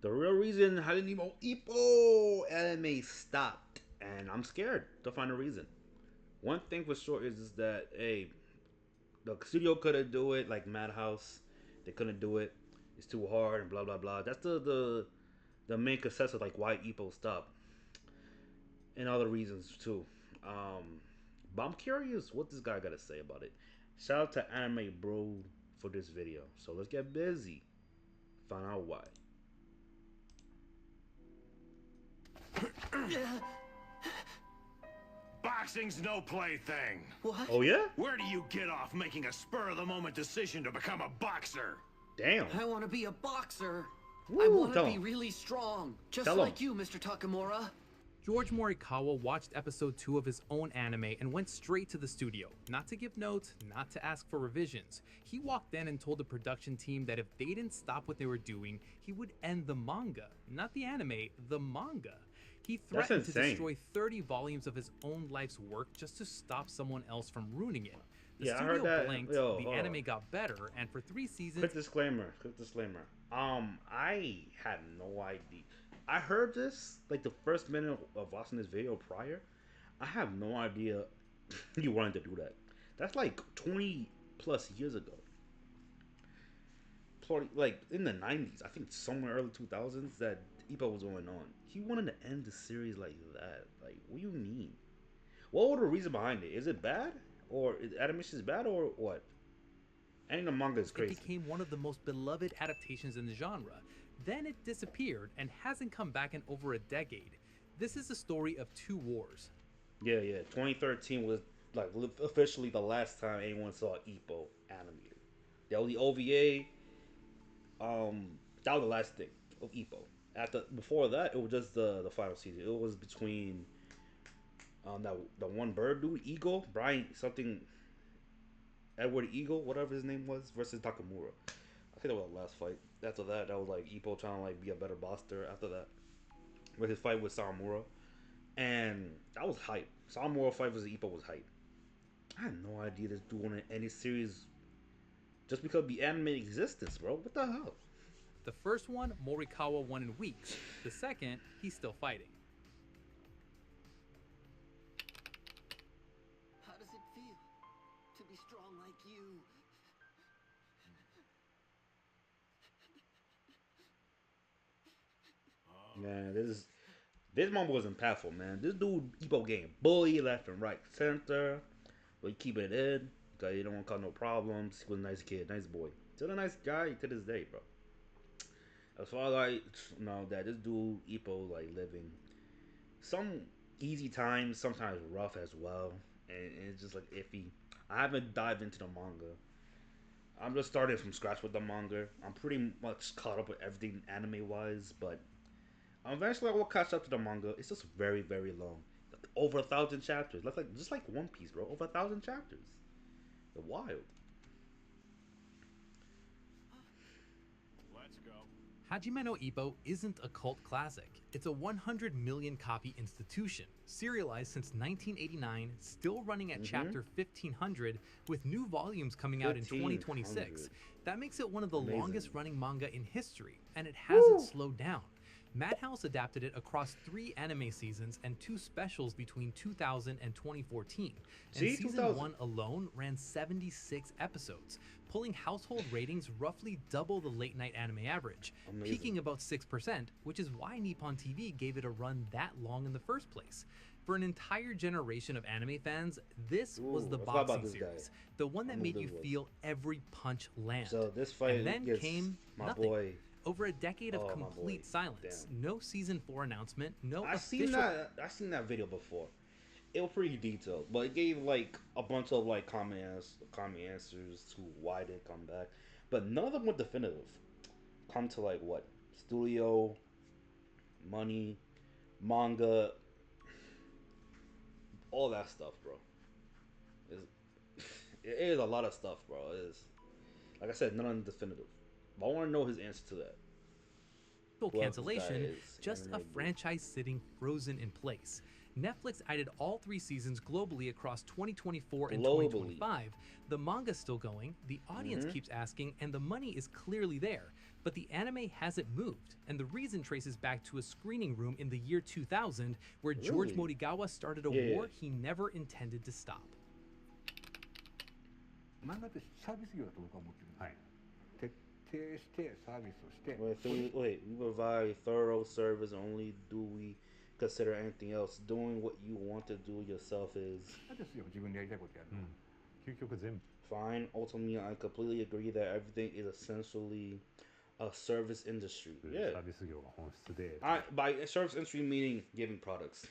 The real reason Hajime Ippo anime stopped, and I'm scared to find a reason. One thing for sure is that hey, the studio couldn't do it like Madhouse. They couldn't do it. It's too hard and blah blah blah. That's the main consensus like why Ippo stopped, and other reasons too. Um, but I'm curious what this guy got to say about it. Shout out to Anime Bro for this video. So let's get busy. Find out why. Boxing's no plaything. What? Oh yeah? Where do you get off making a spur-of-the-moment decision to become a boxer? Damn. I want to be a boxer. Woo, I want to tell be him. really strong, just Tell like him. you, Mr. Takamura. George Morikawa watched episode 2 of his own anime and went straight to the studio, not to give notes, not to ask for revisions. He walked in and told the production team that if they didn't stop what they were doing, he would end the manga, not the anime, the manga. He threatened to insane. destroy 30 volumes of his own life's work just to stop someone else from ruining it. The Yeah, I studio heard that. blanked, Yo, the hold anime on. got better, and for 3 seasons, Quick disclaimer. Quick disclaimer. I had no idea. I heard this like the first minute of watching this video prior. I have no idea you wanted to do that. That's like 20 plus years ago. Like in the 90s, I think somewhere early 2000s that Ippo was going on. He wanted to end the series like that. Like, what do you mean? What was the reason behind it? Is it bad? Or is animation bad or what? And the manga is it crazy. became one of the most beloved adaptations in the genre. Then it disappeared and hasn't come back in over a decade. This is the story of 2 wars. Yeah, yeah. 2013 was like officially the last time anyone saw Ippo animated. That was the OVA. That was the last thing of Ippo. After before that, it was just the final season. It was between that the one bird dude, Eagle, Brian something, Edward Eagle, whatever his name was, versus Takamura. I think that was the last fight. After that, that was like Ippo trying to like be a better boxer. After that, with his fight with Samura, and that was hype. Samura fight versus Ippo was hype. I had no idea this dude wanted any series just because of the anime existence, bro. What the hell? The first one, Morikawa won in weeks. The second, he's still fighting. How does it feel to be strong like you? Man, this moment was impactful, man. This dude Ippo getting bullied left and right, center, but he keep it in because he don't want to cause no problems. He was a nice kid, nice boy, still a nice guy to this day, bro. As far as I know that this dude Ippo like living some easy times, sometimes rough as well, and it's just like iffy. I haven't dived into the manga. I'm just starting from scratch with the manga. I'm pretty much caught up with everything anime wise, but eventually I will catch up to the manga. It's just very, very long, over 1,000 chapters. That's like just like One Piece, bro. Over 1,000 chapters. They're wild. Let's go. Hajime no Ippo isn't a cult classic. It's a 100 million copy institution, serialized since 1989, still running at chapter 1500, with new volumes coming out in 2026. 1500. That makes it one of the Amazing. longest running manga in history, and it hasn't slowed down. Madhouse adapted it across 3 anime seasons and 2 specials between 2000 and 2014. And See, season 2000. 1 alone ran 76 episodes, pulling household ratings roughly double the late night anime average, Amazing. peaking about 6%, which is why Nippon TV gave it a run that long in the first place. For an entire generation of anime fans, this was Ooh, the I forgot about boxing this guy. series, the one that I know made this you was. feel every punch land. So this fight and then gets came my nothing. boy. Over a decade of Oh, my complete boy. silence, Damn. no season 4 announcement, no I official. seen that video before. It was pretty detailed, but it gave like a bunch of like common answers to why they come back, but none of them were definitive. Come to like what studio, money, manga, all that stuff, bro. It is a lot of stuff, bro. It is, like I said, none of them definitive. But I want to know his answer to that. Full Whoever this guy cancellation, is, just a anime dude. franchise sitting frozen in place. Netflix added all 3 seasons globally across 2024 and Globally. 2025. The manga's still going, the audience keeps asking, and the money is clearly there. But the anime hasn't moved, and the reason traces back to a screening room in the year 2000 where George Really? Morigawa started a Yeah. war he never intended to stop. 漫画ってサービス業だと僕は思ってるんですよ、はい。徹底してサービスをして、 Wait, we provide thorough service. Only do we consider anything else. Doing what you want to do yourself is そうですよ、自分でやりたいことやるの、究極全部 fine. Ultimately, I completely agree that everything is essentially a service industry. サ Yeah, ービス業が本質で、 by service industry meaning giving products.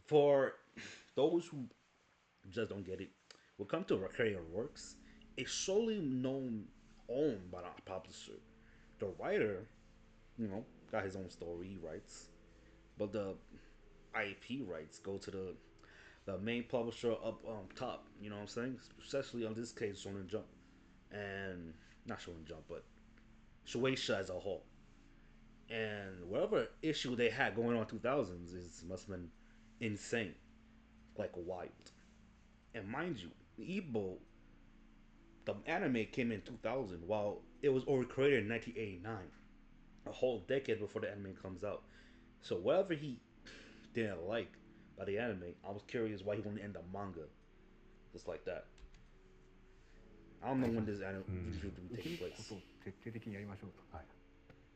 For those who just don't get it, when it comes to creative works, it's solely owned by the publisher. The writer, got his own story he writes, but the IP rights go to the main publisher up top. You know what I'm saying? Especially on this case, Shonen Jump, and not Shonen Jump, but Shueisha as a whole. And whatever issue they had going on 2000s must have been insane, like wild. And mind you, Ippo, the anime came in 2000, while it was already created in 1989, a whole decade before the anime comes out. So whatever he didn't like by the anime, I was curious why he wanted to end the manga, just like that. I don't know when this anime will be でき taking るこ place. とを徹底的にやりましょうと、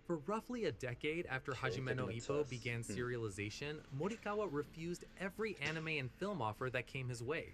For roughly a decade after Okay, Hajime no taking a Ippo test. began serialization, Morikawa refused every anime and film offer that came his way.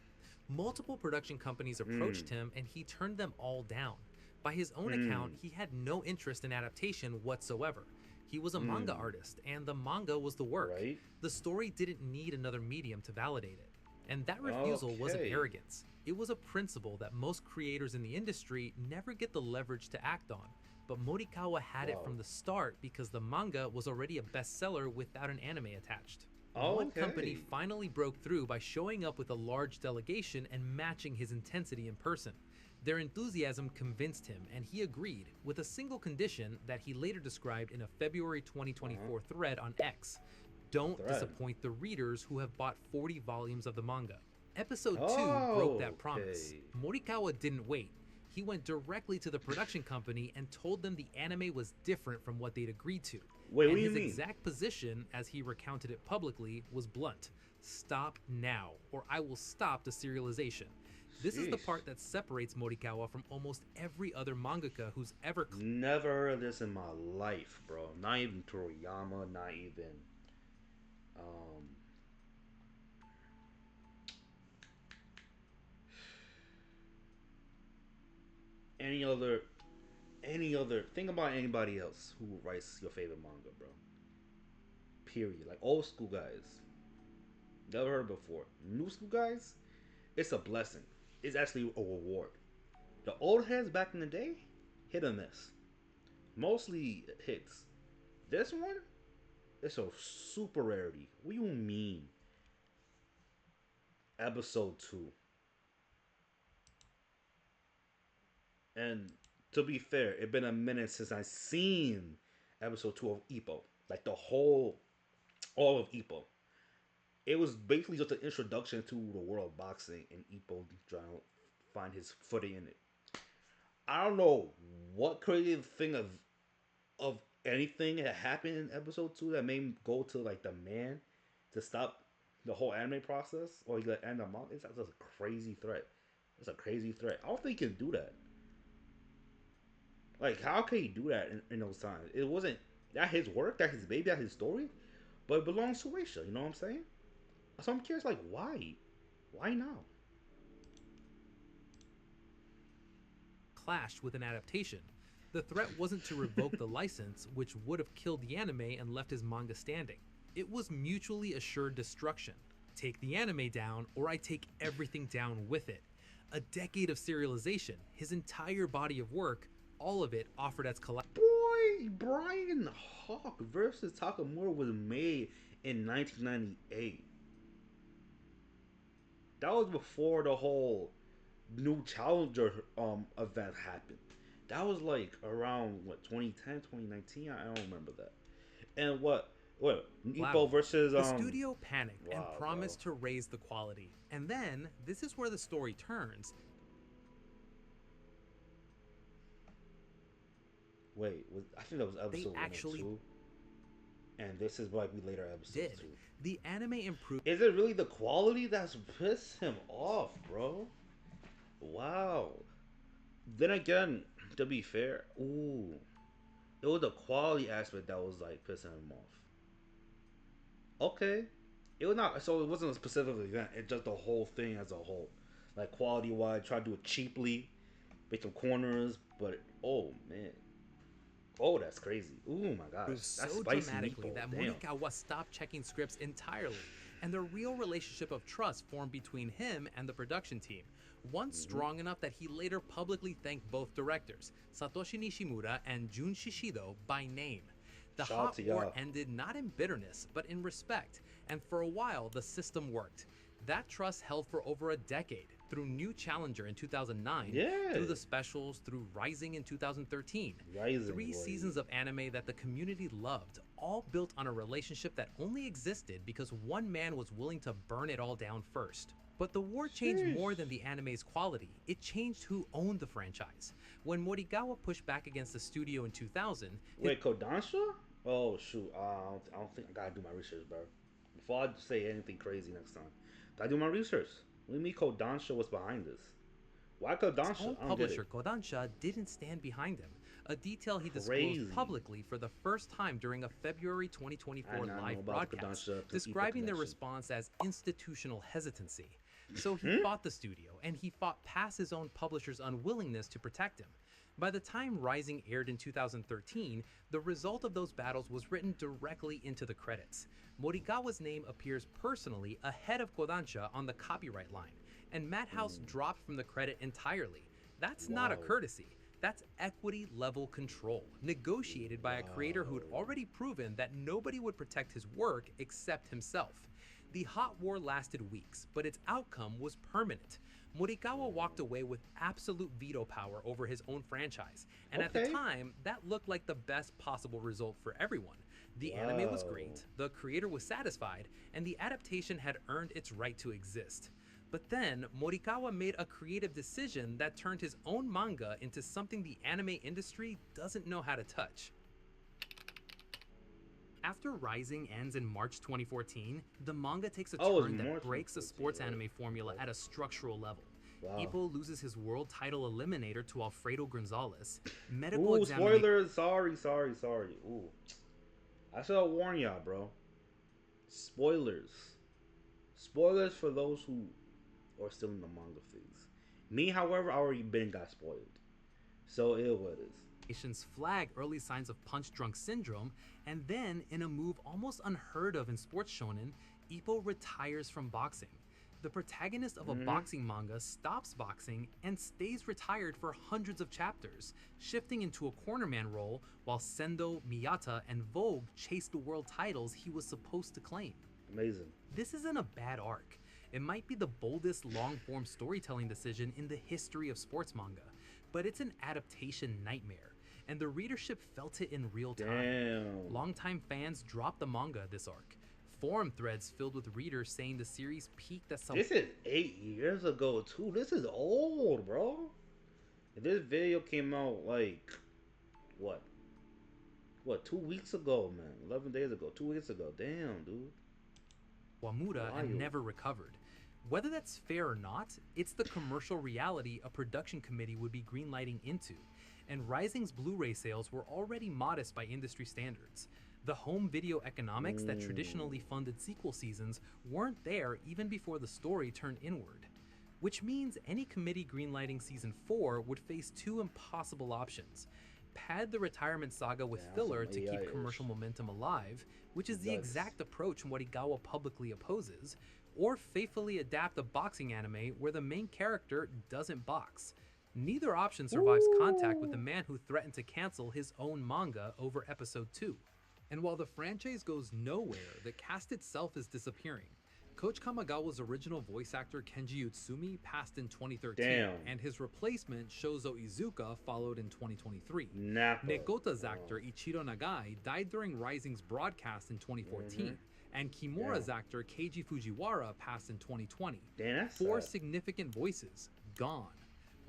Multiple production companies approached him and he turned them all down. By his own account, he had no interest in adaptation whatsoever. He was a manga artist, and the manga was the work. Right. The story didn't need another medium to validate it. And that refusal wasn't Okay. arrogance. It was a principle that most creators in the industry never get the leverage to act on. But Morikawa had it Wow. from the start because the manga was already a bestseller without an anime attached. Oh, One okay. company finally broke through by showing up with a large delegation and matching his intensity in person. Their enthusiasm convinced him, and he agreed, with a single condition that he later described in a February 2024 thread on X. Don't Thread. disappoint the readers who have bought 40 volumes of the manga. Episode 2 Oh, broke that promise. okay. Morikawa didn't wait. He went directly to the production company and told them the anime was different from what they'd agreed to. Wait, and what do you his mean? exact position, as he recounted it publicly, was blunt. Stop now, or I will stop the serialization. This is the Sheesh. part that separates Morikawa from almost every other mangaka who's ever Never heard of this in my life, bro. Not even Toriyama, not even any other think about anybody else who writes your favorite manga, bro. Period. Like old school guys. Never heard before. New school guys, it's a blessing. It's actually a reward. The old heads back in the day, hit or miss. Mostly hits. This one, it's a super rarity. What do you mean? Episode 2. And to be fair, it been a minute since I seen episode 2 of Ippo. Like all of Ippo. It was basically just an introduction to the world of boxing and Ippo trying to find his footing in it. I don't know what creative thing of anything that happened in episode 2 that made him go to like the man to stop the whole anime process or he got end the month. It's just a crazy threat. It's a crazy threat. I don't think he can do that. Like, how can he do that in those times? It wasn't that his work, that his baby, that his story, but it belongs to Aisha. You know what I'm saying? So I'm curious, like, why? Why now? clashed with an adaptation. The threat wasn't to revoke the license, which would have killed the anime and left his manga standing. It was mutually assured destruction. Take the anime down, or I take everything down with it. A decade of serialization, his entire body of work, all of it offered as collaboration. Boy, Brian Hawk versus Takamura was made in 1998. That was before the whole new challenger event happened. That was like around what 2010, 2019. I don't remember that. And what What? Ippo Level. versus The studio panicked and wow, promised bro. to raise the quality. And then, this is where the story turns. Wait, I think that was They episode one actually or two, and this is like we later episodes did. too. The anime improved. Is it really the quality that's pissed him off, bro? Wow. Then again, to be fair, ooh, it was the quality aspect that was like pissing him off. Okay, it was not. So it wasn't a specific event. It's just the whole thing as a whole. Like quality wise, try to do it cheaply, make some corners, but oh man, oh that's crazy. Ooh my gosh, that's So spicy dramatically meatball. that Damn. Morikawa stopped checking scripts entirely, and the real relationship of trust formed between him and the production team. One strong enough that he later publicly thanked both directors, Satoshi Nishimura and Jun Shishido, by name. The Shout out hot to war y'all. ended not in bitterness, but in respect, and for a while the system worked. That trust held for over a decade, through New Challenger in 2009, Yeah. through the specials, through Rising in 2013. Rising, 3 boy. seasons of anime that the community loved, all built on a relationship that only existed because one man was willing to burn it all down first. But the war changed more than the anime's quality. It changed who owned the franchise. When Morikawa pushed back against the studio in 2000, Wait, Kodansha? Oh shoot, I don't think I gotta do my research, bro. Before I say anything crazy next time, gotta do my research. What do you mean Kodansha was behind this? Why his Kodansha? own I don't get publisher, it. Kodansha, didn't stand behind him. A detail he Crazy. disclosed publicly for the first time during a February 2024 I know live about the broadcast, Kodansha to describing their Ippo connection. response as institutional hesitancy. So he fought the studio, and he fought past his own publisher's unwillingness to protect him. By the time Rising aired in 2013, the result of those battles was written directly into the credits. Morikawa's name appears personally ahead of Kodansha on the copyright line, and Madhouse dropped from the credit entirely. That's not a Wow. courtesy. That's equity level control, negotiated by a creator who'd already proven that nobody would protect his work except himself. The hot war lasted weeks, but its outcome was permanent. Morikawa walked away with absolute veto power over his own franchise, and at the Okay. time, that looked like the best possible result for everyone. The anime was great, the creator was satisfied, and the adaptation had earned its right to exist. But then, Morikawa made a creative decision that turned his own manga into something the anime industry doesn't know how to touch. After Rising ends in March 2014, the manga takes a Oh, it's turn that March breaks the 2014, sports right. anime formula at a structural level. Wow. Ippo loses his world title eliminator to Alfredo Gonzalez. Medical Ooh, examination. spoilers. Sorry. Ooh, I should have warned y'all, bro. Spoilers for those who are still in the manga phase. Me, however, I already got spoiled. So it what it is. Flag early signs of punch-drunk syndrome, and then, in a move almost unheard of in sports shonen, Ippo retires from boxing. The protagonist of a boxing manga stops boxing and stays retired for hundreds of chapters, shifting into a cornerman role while Sendo, Miyata, and Vogue chase the world titles he was supposed to claim. Amazing. This isn't a bad arc. It might be the boldest long-form storytelling decision in the history of sports manga, but it's an adaptation nightmare, and the readership felt it in real time. Damn. Longtime fans dropped the manga this arc. Forum threads filled with readers saying the series peaked at some This is 8 years ago too. This is old, bro. And this video came out like what? What, 2 weeks ago, man? 11 days ago, 2 weeks ago. Damn, dude. Wamura Wild. and never recovered. Whether that's fair or not, it's the commercial reality a production committee would be greenlighting into, and Rising's Blu-ray sales were already modest by industry standards. The home video economics that traditionally funded sequel seasons weren't there even before the story turned inward. Which means any committee greenlighting season 4 would face 2 impossible options. Pad the retirement saga with Yeah, filler some to keep AI-ish. commercial momentum alive, which is the Yikes. exact approach Morikawa publicly opposes, or faithfully adapt a boxing anime where the main character doesn't box. Neither option survives contact with the man who threatened to cancel his own manga over episode 2. And while the franchise goes nowhere, the cast itself is disappearing. Coach Kamigawa's original voice actor Kenji Utsumi passed in 2013, Damn. and his replacement Shozo Izuka followed in 2023. Nappa. Negota's actor Ichiro Nagai died during Rising's broadcast in 2014, and Kimura's actor Keiji Fujiwara passed in 2020. Damn, that's Four sad. significant voices gone.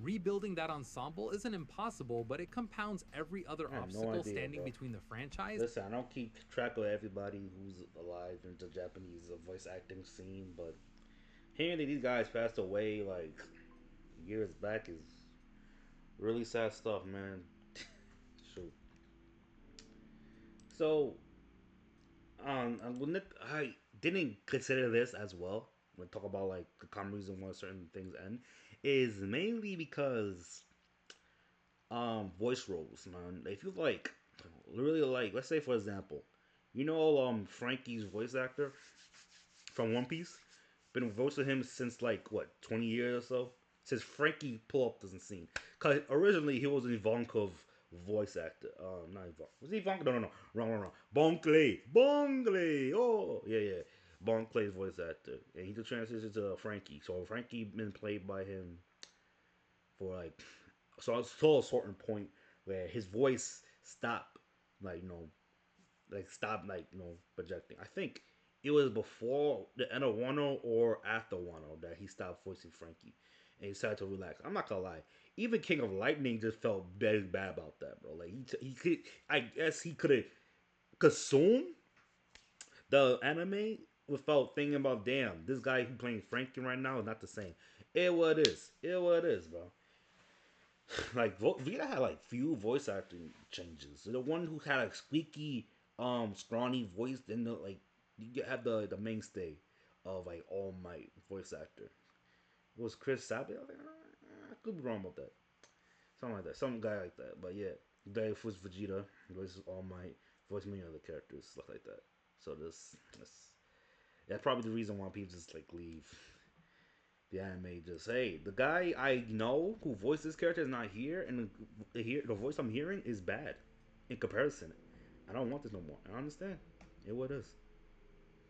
Rebuilding that ensemble isn't impossible, but it compounds every other I have no obstacle idea, standing bro. between the franchise. Listen, I don't keep track of everybody who's alive in the Japanese voice acting scene, but hearing that these guys passed away like years back is really sad stuff, man. Shoot. So, I didn't consider this as well when talk about like the common reason why certain things end is mainly because voice roles, man. If you like really like, let's say for example, Frankie's voice actor from One Piece, been voicing him since like what 20 years or so, since Frankie pull up doesn't scene. Cause originally he was an Ivankov voice actor. Not Ivankov. Was he Ivankov? No. Wrong. Bonkley. Oh yeah. Bonkley's voice actor, and he just transitioned to Frankie. So Frankie been played by him for like, so until a certain point where his voice stopped, like stopped projecting. I think it was before the end of Wano or after Wano that he stopped voicing Frankie and he decided to relax. I'm not gonna lie, even King of Lightning just felt very bad about that, bro. Like he could, I guess he could have consumed the anime without thinking about, damn, this guy who playing Frankie right now is not the same. It what it is, bro. Like Vita had like few voice acting changes. The one who had a squeaky, scrawny voice, then you have the mainstay of like All Might voice actor. It was Chris Sabat. I think I could be wrong about that. Something like that. Some guy like that. But yeah, the guy who was Vegeta, voices All Might, voiced many other characters, stuff like that. So that's probably the reason why people just like leave the anime. Just hey, the guy I know who voiced this character is not here, and the voice I'm hearing is bad in comparison. I don't want this no more. I understand. It what it is.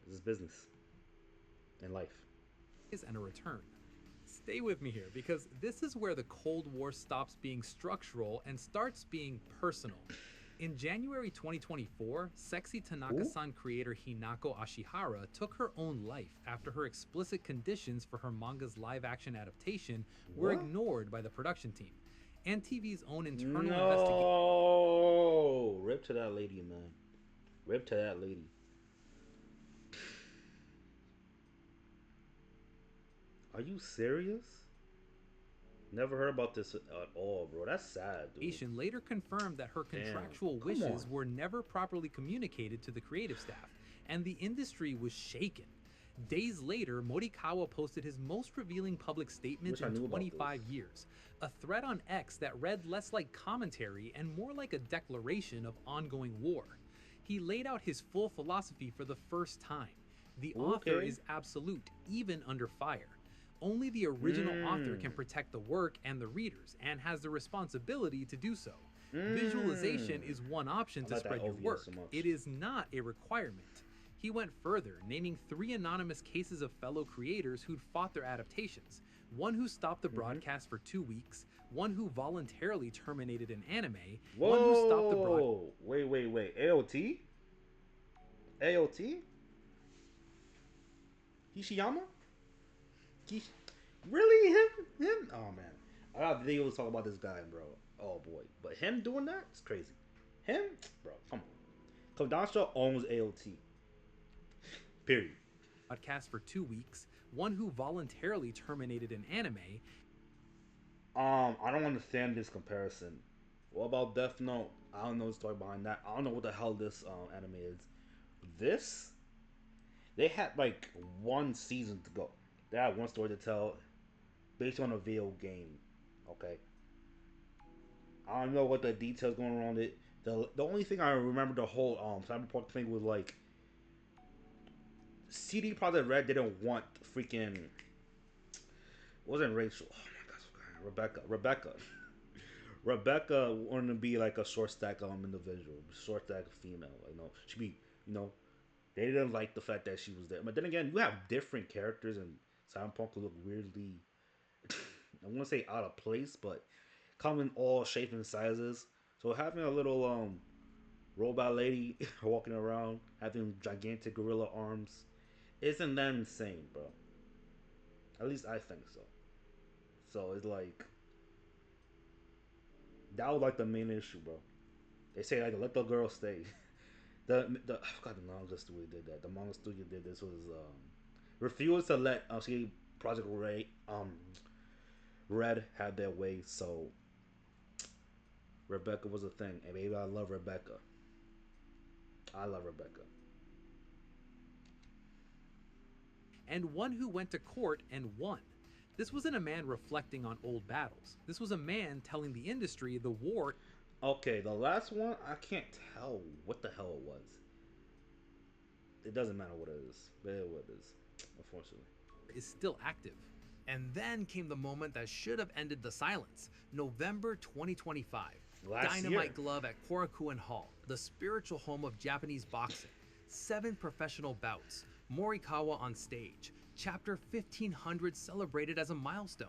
This is business and life. And a return. Stay with me here, because this is where the Cold War stops being structural and starts being personal. In January 2024, Sexy Tanaka-san creator Hinako Ashihara took her own life after her explicit conditions for her manga's live-action adaptation were ignored by the production team. And TV's own internal investigation. No, rip to that lady, man. Rip to that lady. Are you serious? Never heard about this at all, bro. That's sad, dude. Later confirmed that her contractual Come wishes on. were never properly communicated to the creative staff, and the industry was shaken. Days later, Morikawa posted his most revealing public statement Wish I in knew about 25 years, a thread on X that read less like commentary and more like a declaration of ongoing war. He laid out his full philosophy for the first time. The author is absolute, even under fire. Only the original author can protect the work and the readers, and has the responsibility to do so. Visualization is one option to like that spread your OVS work. so much. It is not a requirement. He went further, naming 3 anonymous cases of fellow creators who'd fought their adaptations. One who stopped the broadcast for 2 weeks, one who voluntarily terminated an anime, one who stopped the broadcast. Wait. AOT? AOT? Kishiyama? Really? Him? Oh man. I got videos talk about this guy, bro. Oh boy. But him doing that? It's crazy. Him? Bro, come on. Kodansha owns AOT. Period. Broadcast for 2 weeks, one who voluntarily terminated an anime. I don't understand this comparison. What about Death Note? I don't know the story behind that. I don't know what the hell this anime is. This, they had like one season to go. They had one story to tell based on a video game. Okay. I don't know what the details going around it. The only thing I remember the whole Cyberpunk thing was like CD Projekt Red didn't want freaking, wasn't Rachel. Oh my gosh, Rebecca wanted to be like a short stack individual, short stack female. She'd be, They didn't like the fact that she was there. But then again, you have different characters, and Cyberpunk could look weirdly, I won't say out of place, but come in all shapes and sizes. So having a little robot lady walking around, having gigantic gorilla arms, isn't that insane, bro? At least I think so. So it's like that was like the main issue, bro. They say like let the girl stay. The I forgot the manga studio did that. The manga studio did this was refused to let see Project Red have their way. So Rebecca was a thing, and baby, I love Rebecca. I love Rebecca. And one who went to court and won. This wasn't a man reflecting on old battles. This was a man telling the industry the war Okay, the last one I can't tell what the hell it was. It doesn't matter what it is, but it what it is, unfortunately. is still active. And then came the moment that should have ended the silence. November 2025. Last Dynamite year. Glove at Korakuen Hall, the spiritual home of Japanese boxing. 7 professional bouts. Morikawa on stage. Chapter 1500 celebrated as a milestone.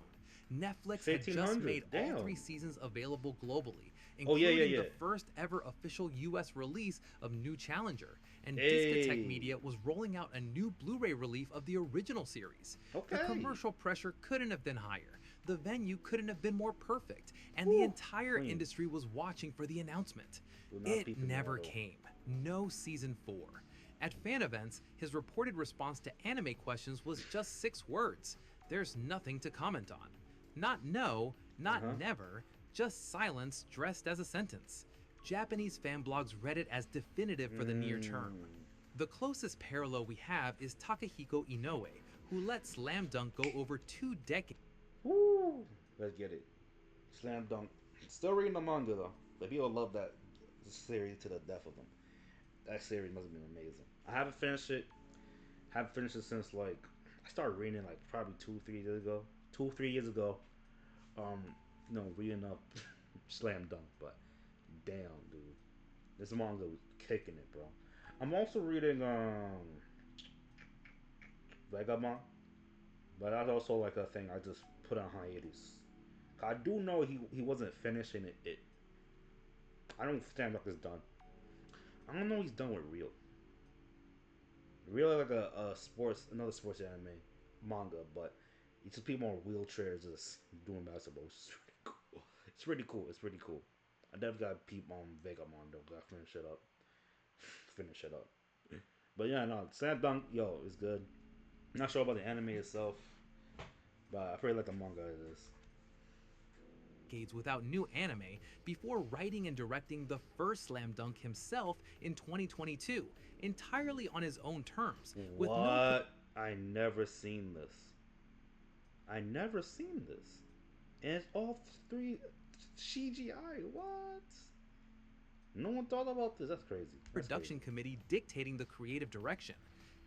Netflix had just 1500, made all damn. 3 seasons available globally, Oh, yeah, including yeah, the yeah. first ever official US release of New Challenger. And Hey. Discotech Media was rolling out a new Blu-ray relief of the original series. The Okay. commercial pressure couldn't have been higher. The venue couldn't have been more perfect, and the Woo, entire clean. industry was watching for the announcement. Do not It peep in the never window. came. No season 4. At fan events, his reported response to anime questions was just 6 words. There's nothing to comment on. Not no, not never, just silence dressed as a sentence. Japanese fan blogs read it as definitive for the near term. The closest parallel we have is Takahiko Inoue, who let Slam Dunk go over 2 decades. Woo! Let's get it. Slam Dunk. Still reading the manga though. But people love that series to the death of them. That series must have been amazing. I haven't finished it. Haven't finished it since like I started reading it like probably 2-3 years ago. 2-3 years ago. Reading up Slam Dunk, but damn, dude, this manga was kicking it, bro. I'm also reading Vagabond, but that's also like a thing I just put on hiatus. I do know he wasn't finishing it. I don't stand up is done. I don't know he's done with Real. Real like a sports another sports anime manga, but you see people on wheelchairs just doing basketball. It's really cool. It's pretty cool. I definitely got peep on Vagabond though. Gotta finish it up. Finish it up. But yeah, no, Slam Dunk, yo, it's good. Not sure about the anime itself, but I pretty like the manga it is. Without new anime before writing and directing the first Slam Dunk himself in 2022, entirely on his own terms. With no What? I never seen this. I never seen this. And it's all 3 CGI. What? No one thought about this. That's crazy. That's production crazy. committee dictating the creative direction.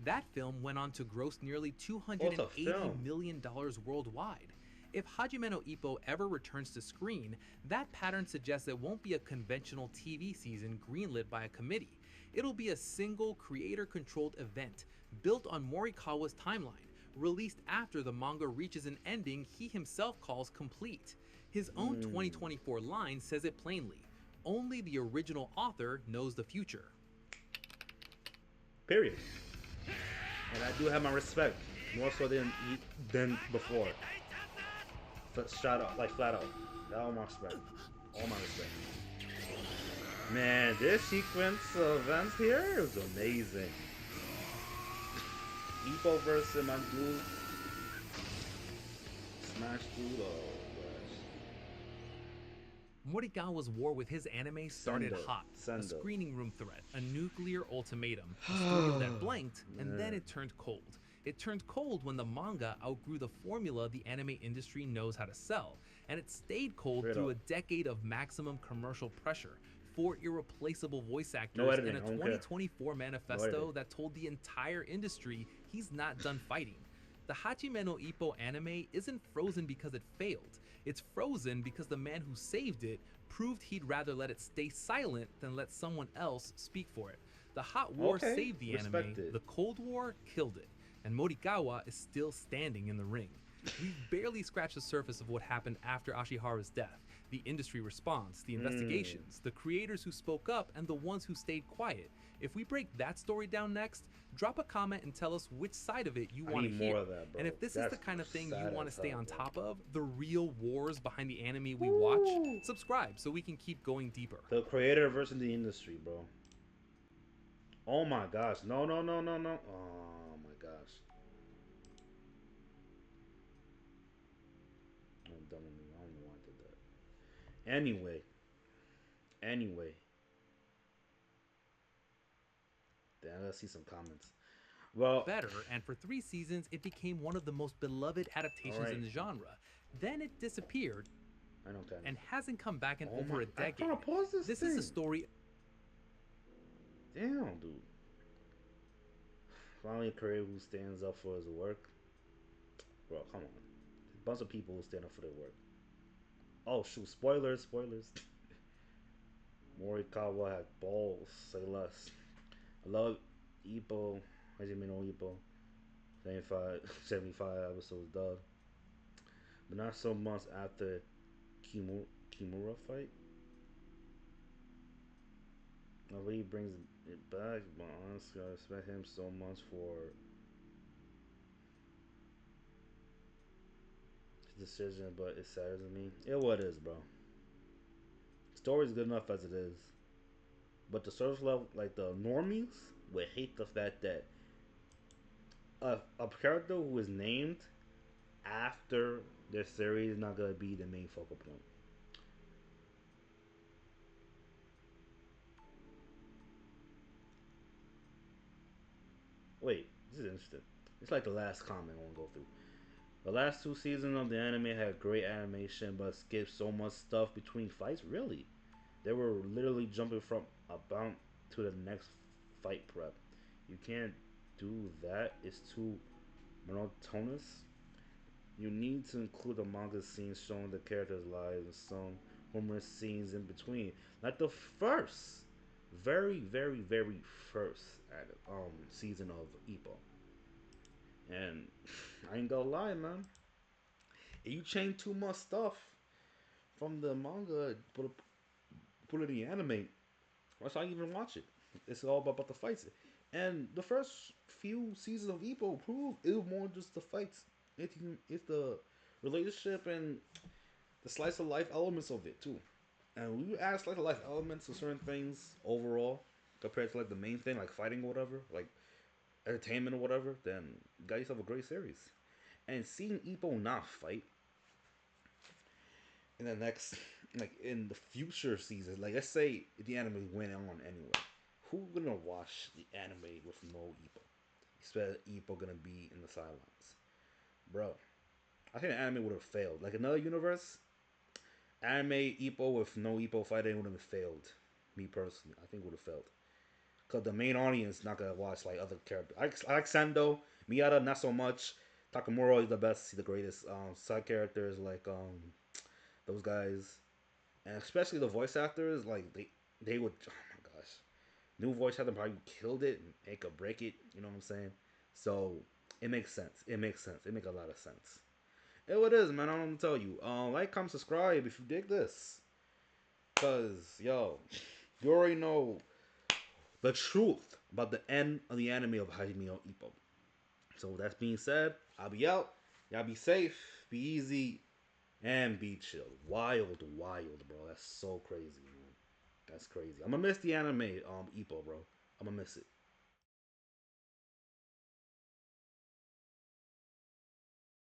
That film went on to gross nearly film. $280 million worldwide. If Hajime no Ippo ever returns to screen, that pattern suggests it won't be a conventional TV season greenlit by a committee. It'll be a single creator-controlled event built on Morikawa's timeline, released after the manga reaches an ending he himself calls complete. His own 2024 line says it plainly: only the original author knows the future. Period. And I do have my respect more so than before. Shout out, like flat out. All my respect. All my respect. Man, this sequence of events here is amazing. Ippo versus my dude. Smash dude. Oh Morikawa's war with his anime started Sendo. hot. A Sendo. screening room threat, a nuclear ultimatum, a studio that blanked, and then it turned cold. It turned cold when the manga outgrew the formula the anime industry knows how to sell, and it stayed cold Straight through up. a decade of maximum commercial pressure, 4 irreplaceable voice actors, No editing, and a I don't care. 2024 manifesto editing. that told the entire industry he's not done fighting. The Hajime no Ippo anime isn't frozen because it failed. It's frozen because the man who saved it proved he'd rather let it stay silent than let someone else speak for it. The hot war Okay, saved the anime, respect it. the Cold War killed it, and Morikawa is still standing in the ring. We've barely scratched the surface of what happened after Ashiharu's death, the industry response, the investigations, the creators who spoke up, and the ones who stayed quiet. If we break that story down next, drop a comment and tell us which side of it you I want to need hear. more of that, bro. And if this is That's the kind of thing you sad want to as stay hell, on bro. top of, the real wars behind the anime we watch, Ooh. subscribe so we can keep going deeper. The creator versus the industry, bro. Oh my gosh. No, no, no, no, no. Oh my gosh. I'm done with me. I don't know why I did that. Anyway. Then let's see some comments. Well, Better, and for 3 seasons, it became one of the most beloved adaptations Alright. in the genre. Then it disappeared I know, Ken. and hasn't come back in Oh over my- a I'm decade. trying to pause this This thing. is a story. Damn, dude. Finally, a career who stands up for his work. Bro, come on. A bunch of people who stand up for their work. Oh, shoot. Spoilers. Morikawa had balls. Say less. I love Ippo. Hajime no Ippo. 75 episodes done. But not so much after Kimura fight. I believe he brings it back, but honestly, I respect him so much for his decision, but it saddens me. It what it is, bro. Story's good enough as it is. But the surface level, like the normies, would hate the fact that a character who is named after their series is not gonna be the main focal point. Wait, this is interesting. It's like the last comment I want to go through. The last 2 seasons of the anime had great animation, but skipped so much stuff between fights. Really, they were literally jumping from a bout to the next fight prep. You can't do that. It's too monotonous. You need to include the manga scenes showing the characters' lives and some humorous scenes in between. Like the first, very first season of Ippo. And I ain't gonna lie, man. If you change too much stuff from the manga, put it in the anime, that's how you even watch it. It's all about the fights. And the first few seasons of Ippo proved it was more just the fights. It's the relationship and the slice of life elements of it too. And when you add slice of life elements to certain things overall, compared to like the main thing, like fighting or whatever, like entertainment or whatever, then you got yourself a great series. And seeing Ippo not fight in the next, like in the future seasons, like let's say the anime went on anyway, who gonna watch the anime with no Ippo? Expect Ippo gonna be in the sidelines, bro. I think the anime would have failed. Like another universe, anime Ippo with no Ippo fighting would have failed. Me personally, I think would have failed. Cause the main audience not gonna watch like other characters. I like Sando, Miyata not so much. Takamura is the best, he's the greatest. Side characters like those guys, and especially the voice actors, like they would. Oh my gosh, new voice actor probably killed it, make or break it. You know what I'm saying? So it makes sense. It makes sense. It makes a lot of sense. It what it is, man. I don't know what to tell you. Like, comment, subscribe if you dig this, cause yo, you already know the truth about the end of the anime of Hajime no Ippo. So with that being said, I'll be out. Y'all be safe, be easy, and be chill. Wild, bro. That's so crazy, man. That's crazy. I'm gonna miss the anime, Ippo, bro. I'm gonna miss it.